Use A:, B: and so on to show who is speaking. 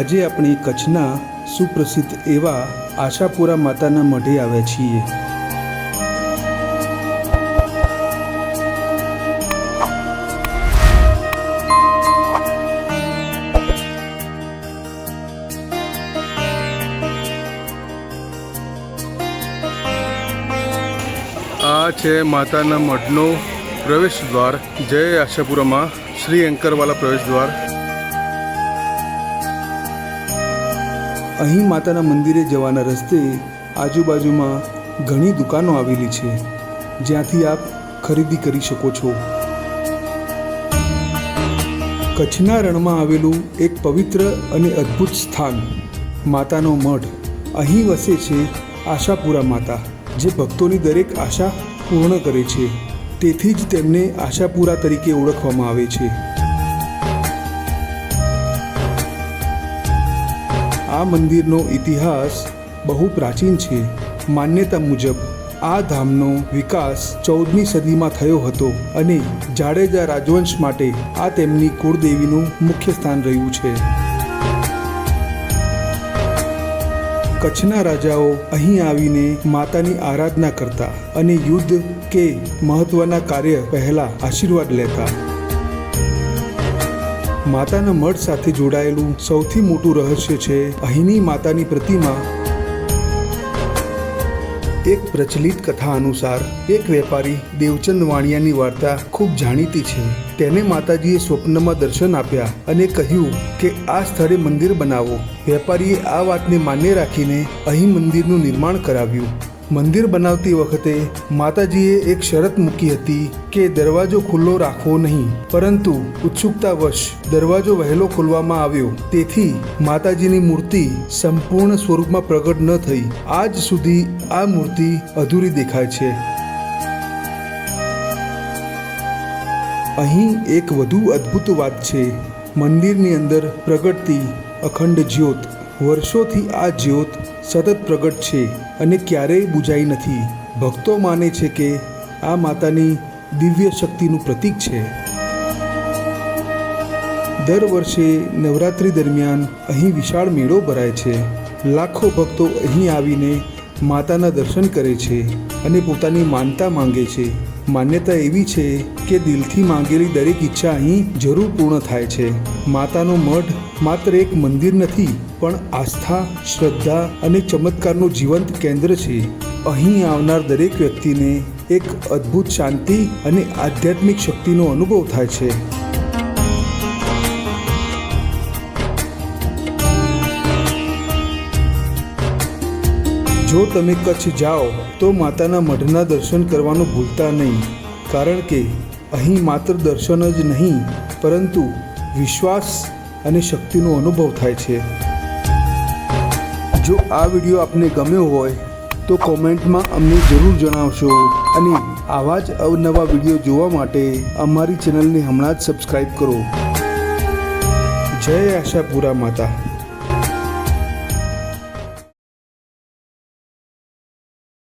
A: આજે આપણે કચ્છના સુપ્રસિદ્ધ એવા આશાપુરા માતાના મઢે આવ્યા છીએ। આ છે માતાના મઢનો પ્રવેશ દ્વાર। જય આશાપુરામાં શ્રી એન્કરવાલા પ્રવેશ દ્વાર। અહીં માતાના મંદિરે જવાના રસ્તે આજુબાજુમાં ઘણી દુકાનો આવેલી છે, જ્યાંથી આપ ખરીદી કરી શકો છો। કચ્છના રણમાં આવેલું એક પવિત્ર અને અદ્ભુત સ્થાન માતાનો મઢ। અહીં વસે છે આશાપુરા માતા, જે ભક્તોની દરેક આશા પૂર્ણ કરે છે। તેથી જ તેમને આશાપુરા તરીકે ઓળખવામાં આવે છે। આ મંદિરનો ઇતિહાસ બહુ પ્રાચીન છે। માન્યતા મુજબ આ ધામનો વિકાસ 14મી સદીમાં થયો હતો અને જાડેજા રાજવંશ માટે આ તેમની કુળદેવીનું મુખ્ય સ્થાન રહ્યું છે। કચ્છના રાજાઓ અહીં આવીને માતાની આરાધના કરતા અને યુદ્ધ કે મહત્વના કાર્ય પહેલા આશીર્વાદ લેતા। માતાના મઢ સાથે જોડાયેલું સૌથી મોટું રહસ્ય છે અહીંની માતાની પ્રતિમા। એક પ્રચલિત કથા અનુસાર એક વેપારી દેવચંદ વાણિયાની વાર્તા ખૂબ જાણીતી છે। તેને માતાજીએ સ્વપ્નમાં દર્શન આપ્યા અને કહ્યું કે આ સ્થળે મંદિર બનાવો। વેપારીએ આ વાતને માન્ય રાખીને અહીં મંદિરનું નિર્માણ કરાવ્યું। મંદિર બનાવતી વખતે માતાજીએ એક શરત મૂકી હતી કે દરવાજો ખુલ્લો રાખવો નહીં, પરંતુ ઉત્સુકતાવશ દરવાજો વહેલો ખોલવામાં આવ્યો, તેથી માતાજીની મૂર્તિ સંપૂર્ણ સ્વરૂપમાં પ્રગટ ન થઈ। આજ સુધી આ મૂર્તિ અધૂરી દેખાય છે। અહીં એક વધુ અદ્ભુત વાત છે। મંદિરની અંદર પ્રગટતી અખંડ જ્યોત। વર્ષોથી આ જ્યોત સતત પ્રગટ છે અને ક્યારેય બુઝાઈ નથી। ભક્તો માને છે કે આ માતાની દિવ્ય શક્તિનું પ્રતીક છે। દર વર્ષે નવરાત્રિ દરમિયાન અહીં વિશાળ મેળો ભરાય છે। લાખો ભક્તો અહીં આવીને માતાના દર્શન કરે છે અને પોતાની માનતા માંગે છે। માન્યતા એવી છે કે દિલથી માંગેલી દરેક ઈચ્છા અહીં જરૂર પૂર્ણ થાય છે। માતાનો મઢ માત્ર એક મંદિર નથી, પણ આસ્થા, શ્રદ્ધા અને ચમત્કારનું જીવંત કેન્દ્ર છે। અહીં આવનાર દરેક વ્યક્તિને એક અદ્ભુત શાંતિ અને આધ્યાત્મિક શક્તિનો અનુભવ થાય છે। જો તમે કચ્છ જાઓ તો માતાના મઢના દર્શન કરવાનું ભૂલતા નહીં, કારણ કે અહીં માત્ર દર્શન જ નહીં, પરંતુ વિશ્વાસ અને શક્તિનો અનુભવ થાય છે। જો આ વિડીયો આપને ગમ્યો હોય તો કોમેન્ટમાં અમને જરૂર જણાવશો અને આવા જ અવનવા વિડીયો જોવા માટે અમારી ચેનલને હમણાં જ સબસ્ક્રાઈબ કરો। જય આશાપુરા માતા।